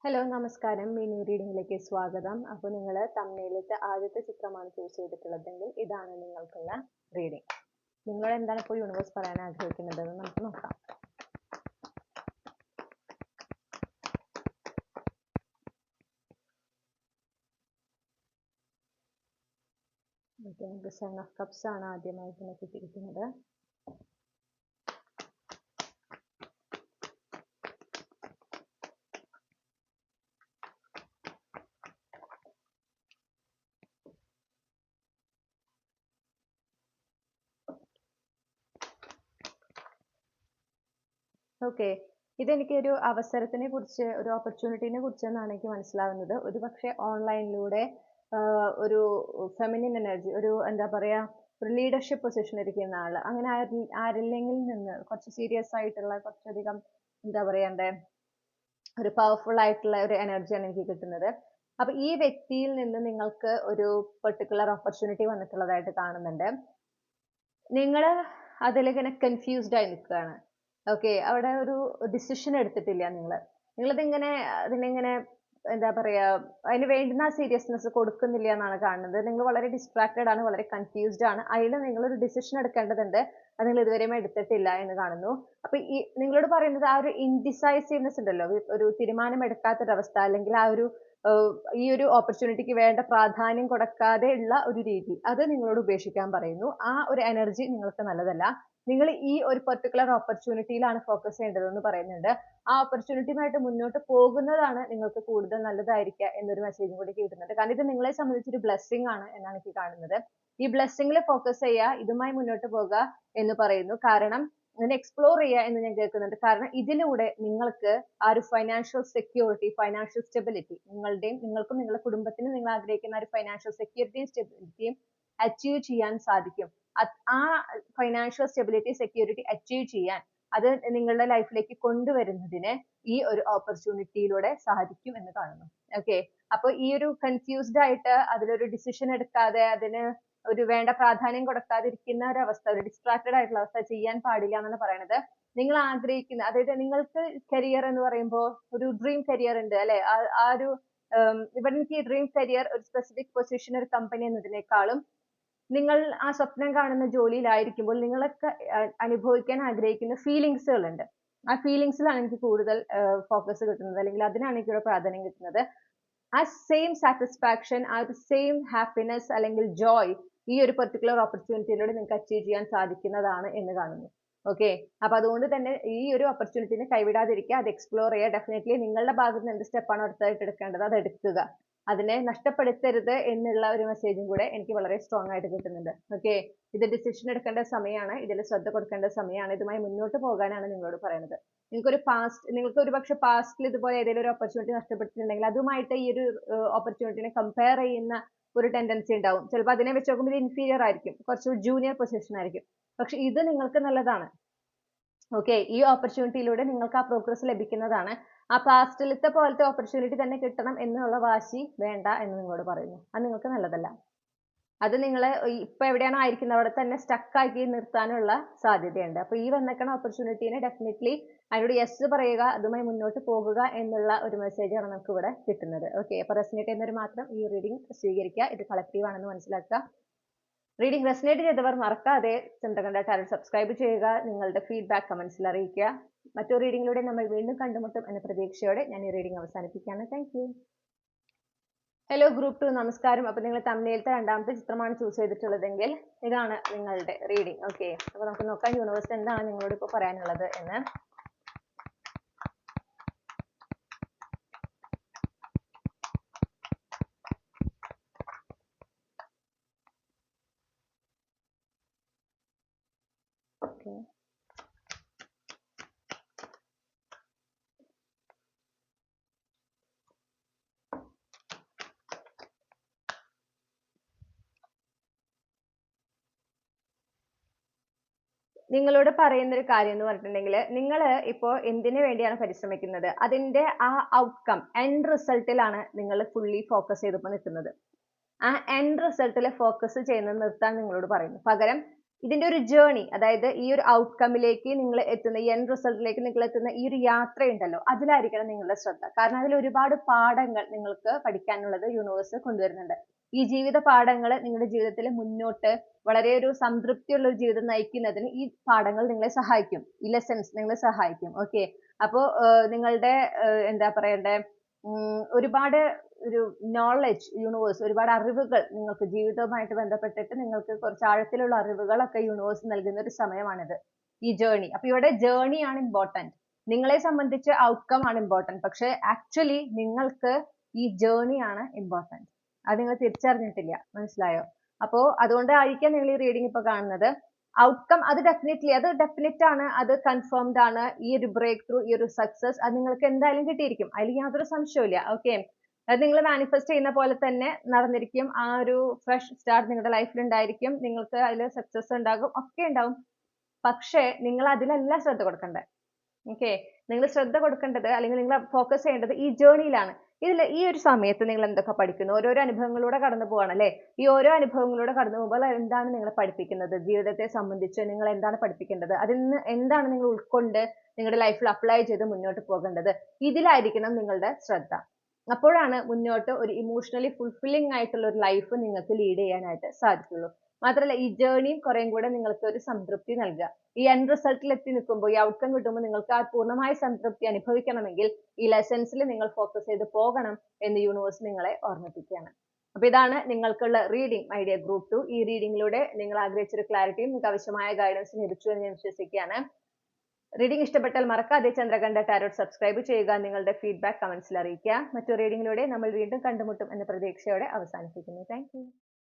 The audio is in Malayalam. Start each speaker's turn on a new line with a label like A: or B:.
A: ഹലോ നമസ്കാരം മിനി റീഡിങ്ങിലേക്ക് സ്വാഗതം. അപ്പോൾ നിങ്ങൾ തമ്മിലത്തെ ആദ്യത്തെ ചിത്രമാണ് ചൂസ് ചെയ്തിട്ടുള്ളതെങ്കിൽ ഇതാണ് നിങ്ങൾക്കുള്ള റീഡിംഗ്. നിങ്ങൾ എന്താണ് ഇപ്പോൾ യൂണിവേഴ്സ് പറയാൻ ആഗ്രഹിക്കുന്നതെന്ന് നമുക്ക് നോക്കാം. നമുക്ക് സെവൻ ഓഫ് കപ്സ് ആണ് ആദ്യമായിട്ട് കിട്ടിയിരിക്കുന്നത്. ഓക്കെ, ഇതെനിക്ക് ഒരു അവസരത്തിനെ കുറിച്ച്, ഒരു ഓപ്പർച്യൂണിറ്റിനെ കുറിച്ചെന്നാണ് എനിക്ക് മനസ്സിലാവുന്നത്. ഒരു പക്ഷേ ഓൺലൈനിലൂടെ ഒരു ഫെമിനിൻ എനർജി, ഒരു എന്താ പറയാ, ഒരു ലീഡർഷിപ്പ് പൊസിഷൻ ഇരിക്കുന്ന ആള്, അങ്ങനെ ആരില്ലെങ്കിൽ നിന്ന് കുറച്ച് സീരിയസ് ആയിട്ടുള്ള, കുറച്ചധികം എന്താ പറയണ്ടേ, ഒരു പവർഫുൾ ആയിട്ടുള്ള ഒരു എനർജിയാണ് എനിക്ക് കിട്ടുന്നത്. അപ്പൊ ഈ വ്യക്തിയിൽ നിന്ന് നിങ്ങൾക്ക് ഒരു പെർട്ടിക്കുലർ ഓപ്പർച്യൂണിറ്റി വന്നിട്ടുള്ളതായിട്ട് കാണുന്നുണ്ട്. നിങ്ങൾ അതിലിങ്ങനെ കൺഫ്യൂസ്ഡ് ആയി നിൽക്കുകയാണ്. ഓക്കെ, അവിടെ ഒരു ഡിസിഷൻ എടുത്തിട്ടില്ല നിങ്ങളിതിങ്ങനെ അതിനെങ്ങനെ എന്താ പറയാ, അതിന് വേണ്ടുന്ന സീരിയസ്നെസ് കൊടുക്കുന്നില്ല എന്നാണ് കാണുന്നത്. നിങ്ങൾ വളരെ ഡിസ്ട്രാക്റ്റഡ് ആണ്, വളരെ കൺഫ്യൂസ്ഡ് ആണ്. അതിൽ നിങ്ങളൊരു ഡിസിഷൻ എടുക്കേണ്ടതുണ്ട്, അത് നിങ്ങൾ ഇതുവരെയും എടുത്തിട്ടില്ല എന്ന് കാണുന്നു. അപ്പൊ ഈ നിങ്ങളോട് പറയുന്നത് ആ ഒരു ഇൻഡിസൈസീവ്നെസ് ഉണ്ടല്ലോ, ഒരു തീരുമാനം എടുക്കാത്തൊരവസ്ഥ, അല്ലെങ്കിൽ ആ ഒരു ഈ ഒരു ഓപ്പർച്യൂണിറ്റിക്ക് വേണ്ട പ്രാധാന്യം കൊടുക്കാതെ ഉള്ള ഒരു രീതി, അത് നിങ്ങളോട് ഉപേക്ഷിക്കാൻ പറയുന്നു. ആ ഒരു എനർജി നിങ്ങൾക്ക് നല്ലതല്ല. നിങ്ങൾ ഈ ഒരു പെർട്ടിക്കുലർ ഓപ്പർച്യൂണിറ്റിയിലാണ് ഫോക്കസ് ചെയ്യേണ്ടതെന്ന് പറയുന്നുണ്ട്. ആ ഓപ്പർച്യൂണിറ്റിയുമായിട്ട് മുന്നോട്ട് പോകുന്നതാണ് നിങ്ങൾക്ക് കൂടുതൽ നല്ലതായിരിക്കുക എന്നൊരു മെസ്സേജും കൂടി കിട്ടുന്നുണ്ട്. കാരണം ഇത് നിങ്ങളെ സംബന്ധിച്ചൊരു ബ്ലെസ്സിങ് ആണ് എന്നാണ് എനിക്ക് കാണുന്നത്. ഈ ബ്ലെസ്സിങ്ങിൽ ഫോക്കസ് ചെയ്യുക, ഇതുമായി മുന്നോട്ട് പോകുക എന്ന് പറയുന്നു. കാരണം അതിനെ എക്സ്പ്ലോർ ചെയ്യുക എന്ന് ഞാൻ കേൾക്കുന്നുണ്ട്. കാരണം ഇതിലൂടെ നിങ്ങൾക്ക് ആ ഒരു ഫൈനാൻഷ്യൽ സെക്യൂരിറ്റി, ഫൈനാൻഷ്യൽ സ്റ്റെബിലിറ്റി, നിങ്ങൾക്കും നിങ്ങളുടെ കുടുംബത്തിനും നിങ്ങൾ ആഗ്രഹിക്കുന്ന ഒരു ഫൈനാൻഷ്യൽ സെക്യൂരിറ്റിയും സ്റ്റെബിലിറ്റിയും അച്ചീവ് ചെയ്യാൻ സാധിക്കും. ആ ഫൈനാൻഷ്യൽ സ്റ്റെബിലിറ്റി, സെക്യൂരിറ്റി അച്ചീവ് ചെയ്യാൻ, അത് നിങ്ങളുടെ ലൈഫിലേക്ക് കൊണ്ടുവരുന്നതിന് ഈ ഒരു ഓപ്പർച്യൂണിറ്റിയിലൂടെ സാധിക്കും എന്ന് കാണുന്നു. ഓക്കെ, അപ്പൊ ഈ ഒരു കൺഫ്യൂസ്ഡ് ആയിട്ട് അതിലൊരു ഡിസിഷൻ എടുക്കാതെ, അതിന് ഒരു വേണ്ട പ്രാധാന്യം കൊടുക്കാതിരിക്കുന്ന ഒരു അവസ്ഥ, ഒരു ഡിസ്ട്രാക്റ്റഡ് ആയിട്ടുള്ള അവസ്ഥ ചെയ്യാൻ പാടില്ല എന്നാണ് പറയുന്നത്. നിങ്ങൾ ആഗ്രഹിക്കുന്ന, അതായത് നിങ്ങൾക്ക് കരിയർ എന്ന് പറയുമ്പോൾ ഒരു ഡ്രീം കരിയർ ഉണ്ട് അല്ലെ, ആ ഒരു ഇവിടെ എനിക്ക് ഡ്രീം കരിയർ ഒരു സ്പെസിഫിക് പൊസിഷൻ, ഒരു കമ്പനി എന്നതിനേക്കാളും നിങ്ങൾ ആ സ്വപ്നം കാണുന്ന ജോലിയിലായിരിക്കുമ്പോൾ നിങ്ങളൊക്കെ അനുഭവിക്കാൻ ആഗ്രഹിക്കുന്ന ഫീലിങ്സുകൾ ഉണ്ട്. ആ ഫീലിങ്സിലാണ് എനിക്ക് കൂടുതൽ ഫോക്കസ് കിട്ടുന്നത്, അല്ലെങ്കിൽ അതിനാണ് എനിക്കിവിടെ പ്രാധാന്യം കിട്ടുന്നത്. ആ സെയിം സാറ്റിസ്ഫാക്ഷൻ, ആ ഒരു സെയിം ഹാപ്പിനെസ് അല്ലെങ്കിൽ ജോയ് ഈ ഒരു പെർട്ടിക്കുലർ ഓപ്പർച്യൂണിറ്റിയിലൂടെ നിങ്ങൾക്ക് അച്ചീവ് ചെയ്യാൻ സാധിക്കുന്നതാണ് എന്ന് കാണുന്നു. ഓക്കെ, അപ്പൊ അതുകൊണ്ട് തന്നെ ഈ ഒരു ഓപ്പർച്യൂണിറ്റിനെ കൈവിടാതിരിക്കുക, അത് എക്സ്പ്ലോർ ചെയ്യുക. ഡെഫിനറ്റ്ലി നിങ്ങളുടെ ഭാഗത്ത് നിന്ന് എന്ത് സ്റ്റെപ്പാണ് അടുത്തായിട്ട് എടുക്കേണ്ടത് അത് എടുക്കുക, അതിനെ നഷ്ടപ്പെടുത്തരുത് എന്നുള്ള ഒരു മെസ്സേജും കൂടെ എനിക്ക് വളരെ സ്ട്രോങ് ആയിട്ട് കിട്ടുന്നുണ്ട്. ഓക്കെ, ഇത് ഡിസിഷൻ എടുക്കേണ്ട സമയമാണ്, ഇതിൽ ശ്രദ്ധ കൊടുക്കേണ്ട സമയമാണ്, ഇതുമായി മുന്നോട്ട് പോകാനാണ് നിങ്ങളോട് പറയുന്നത്. നിങ്ങൾക്ക് ഒരു പക്ഷെ പാസ്റ്റിൽ ഇതുപോലെ ഏതെങ്കിലും ഒരു ഓപ്പർച്യൂണിറ്റി നഷ്ടപ്പെട്ടിട്ടുണ്ടെങ്കിൽ അതുമായിട്ട് ഈ ഒരു ഓപ്പർച്യൂണിറ്റിനെ കമ്പയർ ചെയ്യുന്ന ഒരു ടെൻഡൻസി ഉണ്ടാവും. ചിലപ്പോൾ അതിനെ വെച്ച് നോക്കുമ്പോൾ ഇത് ഇൻഫീരിയർ ആയിരിക്കും, കുറച്ച് ജൂനിയർ പൊസിഷൻ ആയിരിക്കും. പക്ഷെ ഇത് നിങ്ങൾക്ക് നല്ലതാണ്. ഓക്കെ, ഈ ഓപ്പർച്യൂണിറ്റിയിലൂടെ നിങ്ങൾക്ക് ആ പ്രോഗ്രസ് ലഭിക്കുന്നതാണ്. ആ പാസ്റ്റിലത്തെ പോലത്തെ ഓപ്പർച്യൂണിറ്റി തന്നെ കിട്ടണം എന്നുള്ള വാശി വേണ്ട എന്ന് നിങ്ങളോട് പറയുന്നു. അത് നിങ്ങൾക്ക് നല്ലതല്ല. അത് നിങ്ങളെ ഇപ്പൊ എവിടെയാണോ ആയിരിക്കുന്നത് അവിടെ തന്നെ സ്റ്റക്ക് ആക്കി നിർത്താനുള്ള സാധ്യതയുണ്ട്. അപ്പൊ ഈ വന്നേക്കണ ഓപ്പർച്യൂണിറ്റീനെ ഡെഫിനറ്റ്ലി അതിനോട് യെസ് പറയുക, അതുമായി മുന്നോട്ട് പോകുക എന്നുള്ള ഒരു മെസ്സേജാണ് നമുക്ക് ഇവിടെ കിട്ടുന്നത്. ഓക്കെ, അപ്പൊ റെസനേറ്റ് ചെയ്യുന്നവർ മാത്രം ഈ റീഡിംഗ് സ്വീകരിക്കുക, ഇത് കളക്റ്റീവ് ആണെന്ന് മനസ്സിലാക്കുക. റീഡിംഗ് റെസനേറ്റ് ചെയ്തവർ മറക്കാതെ ചന്ദ്രകണ്ഠ ടാരറ്റ് സബ്സ്ക്രൈബ് ചെയ്യുക, നിങ്ങളുടെ ഫീഡ്ബാക്ക് കമന്റ്സിൽ അറിയിക്കുക. മറ്റൊരു റീഡിങ്ങിലൂടെ നമ്മൾ വീണ്ടും കണ്ടുമുട്ടും എന്ന പ്രതീക്ഷയോടെ ഞാൻ ഈ റീഡിംഗ് അവസാനിപ്പിക്കുകയാണ്. Thank you. ഹലോ ഗ്രൂപ്പ് 2, നമസ്കാരം. അപ്പൊ നിങ്ങൾ തമ്മിലത്തെ രണ്ടാമത്തെ ചിത്രമാണ് ചൂസ് ചെയ്തിട്ടുള്ളതെങ്കിൽ ഇതാണ് നിങ്ങളുടെ റീഡിംഗ്. ഓക്കെ, അപ്പൊ നമുക്ക് നോക്കാം യൂണിവേഴ്സ് എന്താണ് നിങ്ങളോട് ഇപ്പോൾ പറയാനുള്ളത് എന്ന്. ഓക്കെ, നിങ്ങളോട് പറയുന്ന ഒരു കാര്യം എന്ന് പറഞ്ഞിട്ടുണ്ടെങ്കിൽ, നിങ്ങൾ ഇപ്പോൾ എന്തിനു വേണ്ടിയാണ് പരിശ്രമിക്കുന്നത്, അതിന്റെ ആ ഔട്ട്കം, എൻഡ് റിസൾട്ടിലാണ് നിങ്ങൾ ഫുള്ളി ഫോക്കസ് ചെയ്തപ്പോൾ നിൽക്കുന്നത്. ആ എൻഡ് റിസൾട്ടിൽ ഫോക്കസ് ചെയ്യുന്നത് നിർത്താൻ നിങ്ങളോട് പറയുന്നു. പകരം ഇതിന്റെ ഒരു ജേർണി, അതായത് ഈ ഒരു ഔട്ട്കമ്മിലേക്ക് നിങ്ങൾ എത്തുന്ന, ഈ എൻഡ് റിസൾട്ടിലേക്ക് നിങ്ങൾ എത്തുന്ന ഈ ഒരു യാത്രയുണ്ടല്ലോ, അതിലായിരിക്കണം നിങ്ങളുടെ ശ്രദ്ധ. കാരണം അതിൽ ഒരുപാട് പാഠങ്ങൾ നിങ്ങൾക്ക് പഠിക്കാനുള്ളത് യൂണിവേഴ്സ് കൊണ്ടുവരുന്നുണ്ട്. ഈ ജീവിത പാഠങ്ങൾ നിങ്ങളുടെ ജീവിതത്തിൽ മുന്നോട്ട് വളരെ ഒരു സംതൃപ്തിയുള്ള ഒരു ജീവിതം നയിക്കുന്നതിന് ഈ പാഠങ്ങൾ നിങ്ങളെ സഹായിക്കും. ഈ ലെസൺസ് നിങ്ങളെ സഹായിക്കും. ഓക്കെ, അപ്പോ നിങ്ങളുടെ എന്താ പറയണ്ടേ, ഒരുപാട് ഒരു നോളജ്, യൂണിവേഴ്സ് ഒരുപാട് അറിവുകൾ നിങ്ങൾക്ക് ജീവിതവുമായിട്ട് ബന്ധപ്പെട്ടിട്ട് നിങ്ങൾക്ക് കുറച്ച് ആഴത്തിലുള്ള അറിവുകളൊക്കെ യൂണിവേഴ്സ് നൽകുന്ന ഒരു സമയമാണിത്, ഈ ജേർണി. അപ്പൊ ഇവിടെ ജേർണി ആണ് ഇമ്പോർട്ടന്റ്. നിങ്ങളെ സംബന്ധിച്ച് ഔട്ട്കം ആണ് ഇമ്പോർട്ടന്റ്, പക്ഷെ ആക്ച്വലി നിങ്ങൾക്ക് ഈ ജേർണി ആണ് ഇമ്പോർട്ടന്റ്. അത് നിങ്ങൾ തിരിച്ചറിഞ്ഞിട്ടില്ല, മനസ്സിലായോ? അപ്പോ അതുകൊണ്ടായിരിക്കാം നിങ്ങൾ ഈ റീഡിംഗ് ഇപ്പൊ കാണുന്നത്. ഔട്ട്കം അത് ഡെഫിനറ്റ് ആണ്, അത് കൺഫേംഡ് ആണ്. ഈ ഒരു ബ്രേക്ക് ത്രൂ, ഈ ഒരു സക്സസ് അത് നിങ്ങൾക്ക് എന്തായാലും കിട്ടിയിരിക്കും, അതിൽ യാതൊരു സംശയവും. ഓക്കെ, അത് നിങ്ങൾ മാനിഫെസ്റ്റ് ചെയ്യുന്ന പോലെ തന്നെ നടന്നിരിക്കും. ആ ഒരു ഫ്രഷ് സ്റ്റാർട്ട് നിങ്ങളുടെ ലൈഫിൽ ഉണ്ടായിരിക്കും. നിങ്ങൾക്ക് അതിൽ സക്സസ് ഉണ്ടാകും, ഒക്കെ ഉണ്ടാവും. പക്ഷേ നിങ്ങൾ അതിലല്ല ശ്രദ്ധ കൊടുക്കേണ്ടത്. ഓക്കെ, നിങ്ങൾ ശ്രദ്ധ കൊടുക്കേണ്ടത്, അല്ലെങ്കിൽ നിങ്ങൾ ഫോക്കസ് ചെയ്യേണ്ടത് ഈ ജേർണിയിലാണ്. ഈ ഒരു സമയത്ത് നിങ്ങൾ എന്തൊക്കെ പഠിക്കുന്നു? ഓരോരോ അനുഭവങ്ങളിലൂടെ കടന്നു പോവാണ് അല്ലേ? ഈ ഓരോ അനുഭവങ്ങളിലൂടെ കടന്നു പോകുമ്പോൾ എന്താണ് നിങ്ങളെ പഠിപ്പിക്കുന്നത്? ജീവിതത്തെ സംബന്ധിച്ച് നിങ്ങൾ എന്താണ് പഠിപ്പിക്കേണ്ടത്? അതിൽ നിന്ന് എന്താണ് നിങ്ങൾ ഉൾക്കൊണ്ട് നിങ്ങളുടെ ലൈഫിൽ അപ്ലൈ ചെയ്ത് മുന്നോട്ട് പോകേണ്ടത്? ഇതിലായിരിക്കണം നിങ്ങളുടെ ശ്രദ്ധ. അപ്പോഴാണ് മുന്നോട്ട് ഒരു ഇമോഷണലി ഫുൾഫില്ലിംഗ് ആയിട്ടുള്ള ഒരു ലൈഫ് നിങ്ങൾക്ക് ലീഡ് ചെയ്യാനായിട്ട് സാധിക്കുള്ളൂ. മാത്രമല്ല ഈ ജേർണിയും കുറേം കൂടെ നിങ്ങൾക്ക് ഒരു സംതൃപ്തി നൽകുക. ഈ എൻഡ് റിസൾട്ടിൽ എത്തി നിൽക്കുമ്പോൾ, ഈ ഔട്ട്കം കിട്ടുമ്പോൾ നിങ്ങൾക്ക് ആ പൂർണ്ണമായ സംതൃപ്തി അനുഭവിക്കണമെങ്കിൽ ഈ ലെസൺസിൽ നിങ്ങൾ ഫോക്കസ് ചെയ്ത് പോകണം എന്ന് യൂണിവേഴ്സ് നിങ്ങളെ ഓർമ്മിപ്പിക്കുകയാണ്. അപ്പൊ ഇതാണ് നിങ്ങൾക്കുള്ള റീഡിംഗ്, മൈ ഡിയർ ഗ്രൂപ്പ് 2. ഈ റീഡിംഗിലൂടെ നിങ്ങൾ ആഗ്രഹിച്ചൊരു ക്ലാരിറ്റിയും നിങ്ങൾക്ക് ആവശ്യമായ ഗൈഡൻസും ലഭിച്ചു എന്ന് ഞാൻ വിശ്വസിക്കുകയാണ്. റീഡിംഗ് ഇഷ്ടപ്പെട്ടാൽ മറക്കാതെ ചന്ദ്രകണ്ഠ ടാരോട്ട് സബ്സ്ക്രൈബ് ചെയ്യുക. നിങ്ങളുടെ ഫീഡ്ബാക്ക് കമന്റ്സിൽ അറിയിക്കുക. മറ്റൊരു റീഡിംഗിലൂടെ നമ്മൾ വീണ്ടും കണ്ടുമുട്ടും എന്ന പ്രതീക്ഷയോടെ അവസാനിപ്പിക്കുന്നു. Thank you.